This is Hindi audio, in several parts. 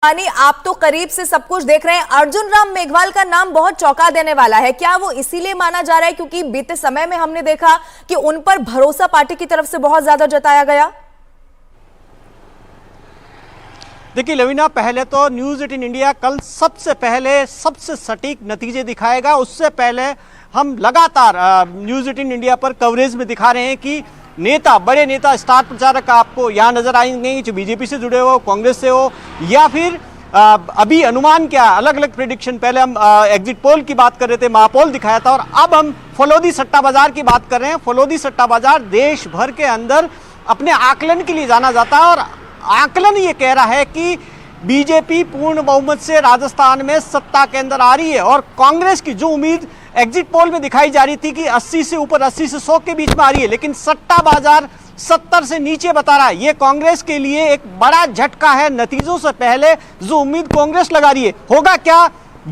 यानी आप तो करीब से सब कुछ देख रहे हैं। अर्जुन राम मेघवाल का नाम बहुत चौंका देने वाला है। क्या वो इसीलिए माना जा रहा है क्योंकि बीते समय में हमने देखा कि उन पर भरोसा पार्टी की तरफ से बहुत ज्यादा जताया गया? देखिए लवीना, पहले तो न्यूज़ 18 इंडिया कल सबसे पहले सबसे सटीक नतीजे दिखाएगा। उससे पहले हम लगातार न्यूज़ 18 इंडिया पर कवरेज में दिखा रहे हैं कि नेता, बड़े नेता, स्टार प्रचारक आपको यहाँ नजर आएंगे, जो बीजेपी से जुड़े हो, कांग्रेस से हो, या फिर अभी अनुमान क्या, अलग अलग प्रेडिक्शन। पहले हम एग्जिट पोल की बात कर रहे थे, महापोल दिखाया था, और अब हम फलोदी सट्टा बाजार की बात कर रहे हैं। फलोदी सट्टा बाजार देश भर के अंदर अपने आकलन के लिए जाना जाता है, और आकलन ये कह रहा है कि बीजेपी पूर्ण बहुमत से राजस्थान में सत्ता के अंदर आ रही है। और कांग्रेस की जो उम्मीद एग्जिट पोल में दिखाई जा रही थी कि 80 से ऊपर, 80 से 100 के बीच में आ रही है, लेकिन सट्टा बाजार 70 से नीचे बता रहा है। ये कांग्रेस के लिए एक बड़ा झटका है। नतीजों से पहले जो उम्मीद कांग्रेस लगा रही है, होगा क्या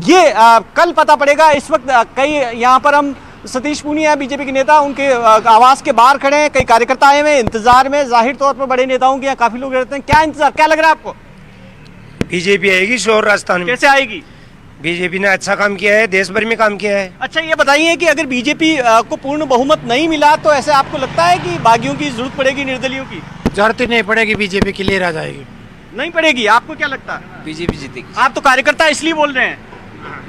ये कल पता पड़ेगा। इस वक्त कई यहाँ पर हम सतीश पूनिया बीजेपी के नेता, उनके आवास के बाहर खड़े हैं, कई कार्यकर्ता आए हुए इंतजार में। जाहिर तौर पर बड़े नेताओं के यहाँ काफी लोग रहते हैं। क्या इंतजार, क्या लग रहा है आपको? बीजेपी आएगी शोर राजस्थान में। कैसे आएगी? बीजेपी ने अच्छा काम किया है, देश भर में काम किया है। अच्छा ये बताइए कि अगर बीजेपी को पूर्ण बहुमत नहीं मिला तो ऐसे आपको लगता है कि बागियों की जरूरत पड़ेगी, निर्दलियों की? जरूरत नहीं पड़ेगी, बीजेपी क्लियर आ जाएगी। नहीं पड़ेगी? आपको क्या लगता है? बीजेपी जीतेगी। आप तो कार्यकर्ता इसलिए बोल रहे हैं।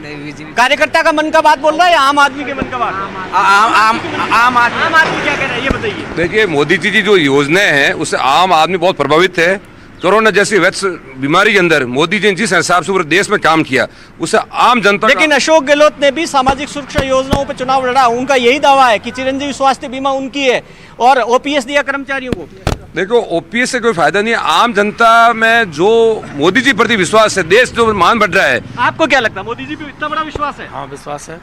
नहीं, बीजेपी। कार्यकर्ता का मन का बात बोल रहा है या आम आदमी के मन का बात? आम आदमी क्या कह रहा है ये बताइए। देखिए, मोदी जी की जो योजनाएं हैं उससे आम आदमी बहुत प्रभावित है। कोरोना जैसी वैक्स बीमारी के अंदर मोदी जी ने जिस हिसाब से पूरे देश में काम किया उससे आम जनता। लेकिन अशोक गहलोत ने भी सामाजिक सुरक्षा योजनाओं पर चुनाव लड़ा। उनका यही दावा है कि चिरंजीवी स्वास्थ्य बीमा उनकी है और ओपीएस दिया कर्मचारियों को। देखो, ओपीएस से कोई फायदा नहीं है। आम जनता में जो मोदी जी प्रति विश्वास है, देश जो मान बढ़ रहा है। आपको क्या लगता है, मोदी जी पे इतना बड़ा विश्वास है? हाँ, विश्वास है।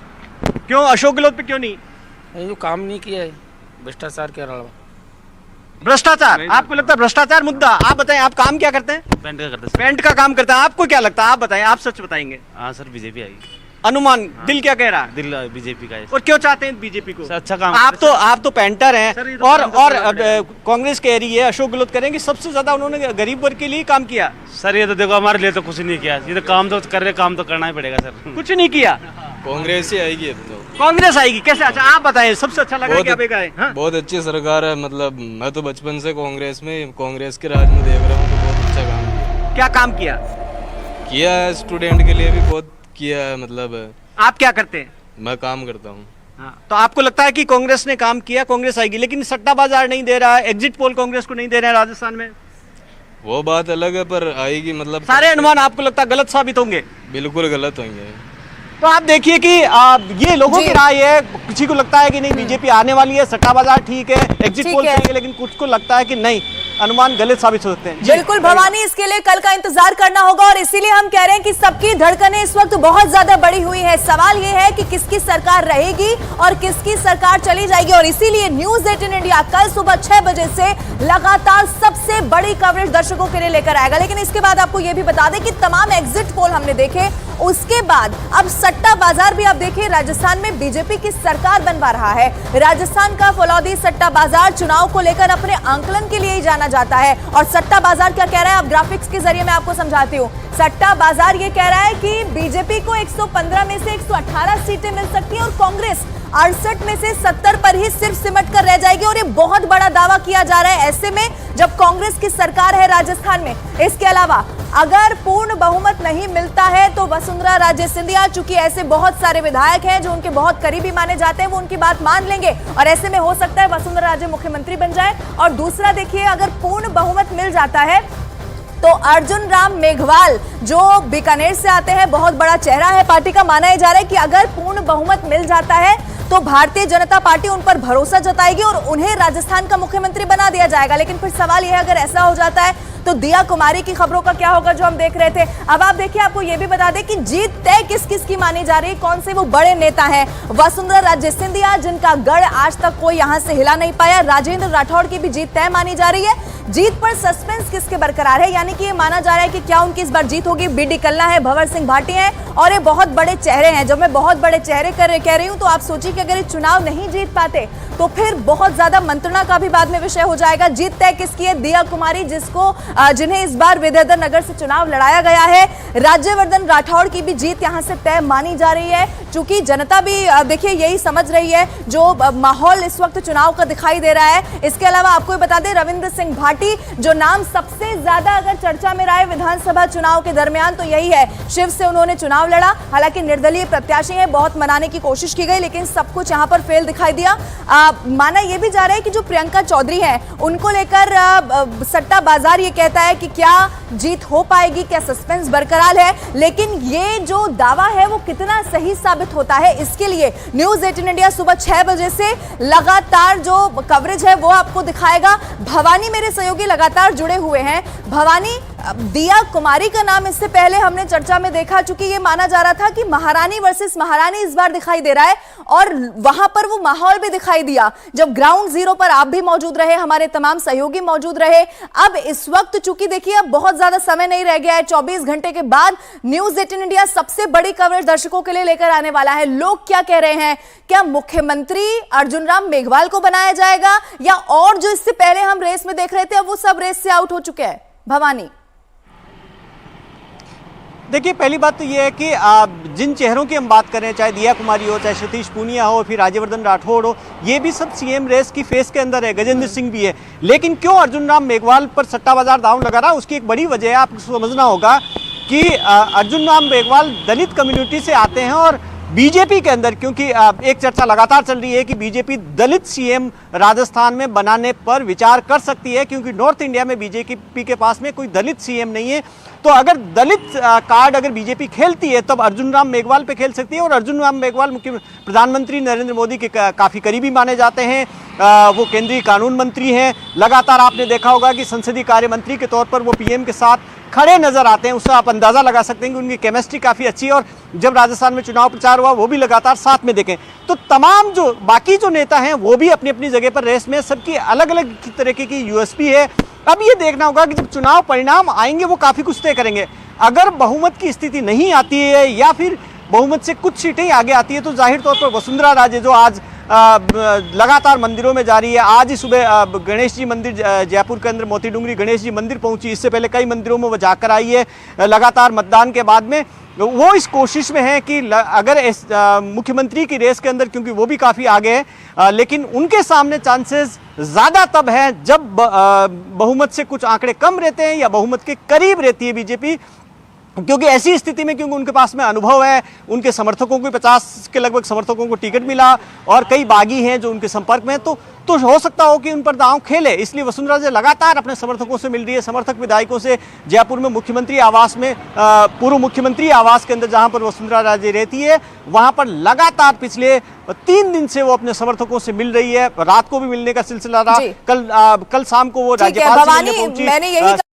क्यों अशोक गहलोत पे क्यों नहीं? ये जो काम नहीं किया है, भ्रष्टाचार के अलावा। भ्रष्टाचार? आपको लगता है भ्रष्टाचार मुद्दा? आप बताएं, आप काम क्या करते हैं? पेंट का करते हैं। पेंट का काम करते हैं। आपको क्या लगता है, आप बताएं, आप सच बताएंगे? हाँ सर, बीजेपी आएगी। अनुमान? दिल क्या कह रहा है? दिल बीजेपी का है। और क्यों चाहते हैं बीजेपी को? अच्छा काम। आप तो पेंटर हैं, सर, और कांग्रेस कह रही है, अशोक गहलोत करेंगे सबसे ज्यादा उन्होंने गरीब वर्ग के लिए काम किया। सर ये तो देखो, हमारे लिए तो कुछ नहीं किया। ये तो काम तो कर रहे, काम तो करना ही पड़ेगा सर। कुछ नहीं किया। कांग्रेस ही आएगी अब तो। कांग्रेस आएगी? कैसे? अच्छा आप बताएं, सबसे अच्छा लगा क्या बेगा है? हाँ? बहुत अच्छी सरकार है। मतलब मैं तो बचपन से कांग्रेस के राज में देख रहा हूँ, तो बहुत अच्छा काम किया। क्या काम किया है? स्टूडेंट के लिए भी बहुत किया है। मतलब आप क्या करते हैं? मैं काम करता हूँ। हाँ, तो आपको लगता है कि कांग्रेस ने काम किया, कांग्रेस आएगी। लेकिन सट्टा बाजार नहीं दे रहा है, एग्जिट पोल कांग्रेस को नहीं दे रहे हैं राजस्थान में। वो बात अलग है, पर आएगी। मतलब सारे अनुमान आपको लगता है गलत साबित होंगे? बिल्कुल गलत होंगे। तो आप देखिए कि ये लोगों की राय है। किसी को लगता है कि नहीं बीजेपी आने वाली है, सट्टा बाजार ठीक है, एग्जिट पोल ठीक है, लेकिन कुछ को लगता है कि नहीं, अनुमान गलत साबित हो सकते हैं। बिल्कुल भवानी, इसके लिए कल का इंतजार करना होगा, और इसीलिए हम कह रहे हैं कि सबकी धड़कनें इस वक्त बहुत ज्यादा बढ़ी हुई है। सवाल ये है कि किसकी सरकार रहेगी और किसकी सरकार चली जाएगी, और इसीलिए न्यूज़ 18 इंडिया कल सुबह 6 बजे से लगातार सबसे बड़ी कवरेज दर्शकों के लिए लेकर आएगा। लेकिन इसके बाद आपको यह भी बता दें कि तमाम एग्जिट पोल हमने देखे, उसके बाद अब सट्टा बाजार भी आप देखिए, राजस्थान में बीजेपी की सरकार बनवा रहा है। राजस्थान का फलौदी सट्टा बाजार चुनाव को लेकर अपने आंकलन के लिए ही जाना जाता है। और सट्टा बाजार क्या कह रहा है, अब ग्राफिक्स के जरिए मैं आपको समझाती हूँ। सट्टा बाजार ये कह रहा है कि बीजेपी को 115 में से 118 सीटें मिल सकती हैं और कांग्रेस 68 में से 70 पर ही सिर्फ सिमट कर रह जाएगी, और ये बहुत बड़ा दावा किया जा रहा है ऐसे में जब कांग्रेस की सरकार है राजस्थान में। इसके अलावा अगर पूर्ण बहुमत नहीं मिलता है तो वसुंधरा राजे सिंधिया, चूंकि ऐसे बहुत सारे विधायक हैं जो उनके बहुत करीबी माने जाते हैं, वो उनकी बात मान लेंगे, और ऐसे में हो सकता है वसुंधरा राजे मुख्यमंत्री बन जाए। और दूसरा देखिए, अगर पूर्ण बहुमत मिल जाता है तो अर्जुन राम मेघवाल जो बीकानेर से आते हैं, बहुत बड़ा चेहरा है पार्टी का, माना जा रहा है कि अगर पूर्ण बहुमत मिल जाता है तो भारतीय जनता पार्टी उन पर भरोसा जताएगी और उन्हें राजस्थान का मुख्यमंत्री बना दिया जाएगा। लेकिन फिर सवाल यह है, अगर ऐसा हो जाता है तो दिया कुमारी की खबरों का क्या होगा जो हम देख रहे थे। अब आप देखिए, आपको यह भी बता दें कि जीत तय किस किस की मानी जा रही है, कौन से वो बड़े नेता हैं। वसुंधरा राजे सिंधिया, जिनका गढ़ आज तक कोई यहां से हिला नहीं पाया। राजेंद्र राठौड़ की भी जीत तय मानी जा रही है। जीत पर सस्पेंस किसके बरकरार है, यानी कि ये माना जा रहा है कि क्या उनकी इस बार जीत होगी। बीडी कल्ला है, भंवर सिंह भाटी है, और ये बहुत बड़े चेहरे हैं। जब मैं बहुत बड़े चेहरे कह रही हूं तो आप सोचिए कि अगर ये चुनाव नहीं जीत पाते तो फिर बहुत ज्यादा मंत्रणा का भी बाद में विषय हो जाएगा। जीत तय किसकी है? दिया कुमारी, जिसको जिन्हें इस बार विद्याधर नगर से चुनाव लड़ाया गया है। राज्यवर्धन राठौड़ की भी जीत यहां से तय मानी जा रही है, क्योंकि जनता भी देखिए यही समझ रही है जो माहौल इस वक्त चुनाव का दिखाई दे रहा है। इसके अलावा आपको ये बता दें, रविंद्र सिंह भाटी जो नाम सबसे ज्यादा अगर चर्चा में रहा है विधानसभा चुनाव के दरमियान तो यही है। शिव से उन्होंने चुनाव लड़ा, हालांकि निर्दलीय प्रत्याशी है, बहुत मनाने की कोशिश की गई लेकिन सब कुछ यहां पर फेल दिखाई दिया। माना यह भी जा रहा है कि जो प्रियंका चौधरी हैं उनको लेकर सट्टा बाजार ये कहता है कि क्या जीत हो पाएगी, क्या सस्पेंस बरकरार है, लेकिन ये जो दावा है वो कितना सही साबित होता है इसके लिए न्यूज़ 18 इंडिया सुबह 6 बजे से लगातार जो कवरेज है वो आपको दिखाएगा। भवानी मेरे सहयोगी लगातार जुड़े हुए हैं। भवानी, दिया कुमारी का नाम इससे पहले हमने चर्चा में देखा, चूंकि ये माना जा रहा था कि महारानी वर्सेस महारानी इस बार दिखाई दे रहा है और वहां पर वो माहौल भी दिखाई दिया जब ग्राउंड जीरो पर आप भी मौजूद रहे, हमारे तमाम सहयोगी मौजूद रहे। अब इस वक्त चूंकि देखिए अब बहुत ज्यादा समय नहीं रह गया है, 24 घंटे के बाद न्यूज़ 18 इंडिया सबसे बड़ी कवरेज दर्शकों के लिए लेकर आने वाला है। लोग क्या कह रहे हैं, क्या मुख्यमंत्री अर्जुन राम मेघवाल को बनाया जाएगा या और जो इससे पहले हम रेस में देख रहे थे अब वो सब रेस से आउट हो चुके हैं? भवानी, देखिए पहली बात तो ये है कि जिन चेहरों की हम बात करें, चाहे दिया कुमारी हो, चाहे सतीश पूनिया हो, फिर राज्यवर्धन राठौड़ हो, ये भी सब सीएम रेस की फेस के अंदर है। गजेंद्र सिंह भी है, लेकिन क्यों अर्जुन राम मेघवाल पर सट्टा बाजार दांव लगा रहा है उसकी एक बड़ी वजह है, आपको समझना होगा कि अर्जुन राम मेघवाल दलित कम्युनिटी से आते हैं और बीजेपी के अंदर, क्योंकि एक चर्चा लगातार चल रही है कि बीजेपी दलित सीएम राजस्थान में बनाने पर विचार कर सकती है, क्योंकि नॉर्थ इंडिया में बीजेपी के पास में कोई दलित सीएम नहीं है। तो अगर दलित कार्ड अगर बीजेपी खेलती है तब अर्जुन राम मेघवाल पे खेल सकती है। और अर्जुन राम मेघवाल प्रधानमंत्री नरेंद्र मोदी के काफ़ी करीबी माने जाते हैं। वो केंद्रीय कानून मंत्री हैं, लगातार आपने देखा होगा कि संसदीय कार्य मंत्री के तौर पर वो पीएम के साथ खड़े नजर आते हैं। उससे आप अंदाजा लगा सकते हैं कि उनकी केमिस्ट्री काफ़ी अच्छी है और जब राजस्थान में चुनाव प्रचार हुआ वो भी लगातार साथ में देखें। तो तमाम जो बाकी जो नेता हैं वो भी अपनी अपनी जगह पर रेस में, सबकी अलग अलग तरीके की यूएसपी है। अब ये देखना होगा कि जब चुनाव परिणाम आएंगे वो काफ़ी कुछ तय करेंगे। अगर बहुमत की स्थिति नहीं आती है या फिर बहुमत से कुछ सीटें आगे आती है तो जाहिर तौर पर वसुंधरा राजे जो आज लगातार मंदिरों में जा रही है, आज ही सुबह गणेश जी मंदिर जयपुर के अंदर मोती डूंगरी गणेश जी मंदिर पहुंची, इससे पहले कई मंदिरों में वो जाकर आई है लगातार मतदान के बाद में। वो इस कोशिश में है कि अगर मुख्यमंत्री की रेस के अंदर, क्योंकि वो भी काफ़ी आगे है, लेकिन उनके सामने चांसेस ज़्यादा तब है जब बहुमत से कुछ आंकड़े कम रहते हैं या बहुमत के करीब रहती है बीजेपी, क्योंकि ऐसी स्थिति में क्योंकि उनके पास में अनुभव है, उनके समर्थकों को 50 के लगभग समर्थकों को टिकट मिला और कई बागी हैं जो उनके संपर्क में, तो हो सकता हो कि उन पर दांव खेले। इसलिए वसुंधरा राजे लगातार अपने समर्थकों से मिल रही है, समर्थक विधायकों से। जयपुर में मुख्यमंत्री आवास में, पूर्व मुख्यमंत्री आवास के अंदर जहां पर वसुंधरा राजे रहती है, वहां पर लगातार पिछले 3 दिन से वो अपने समर्थकों से मिल रही है। रात को भी मिलने का सिलसिला रहा, कल शाम को वो राज्यपाल से मिलने पहुंची।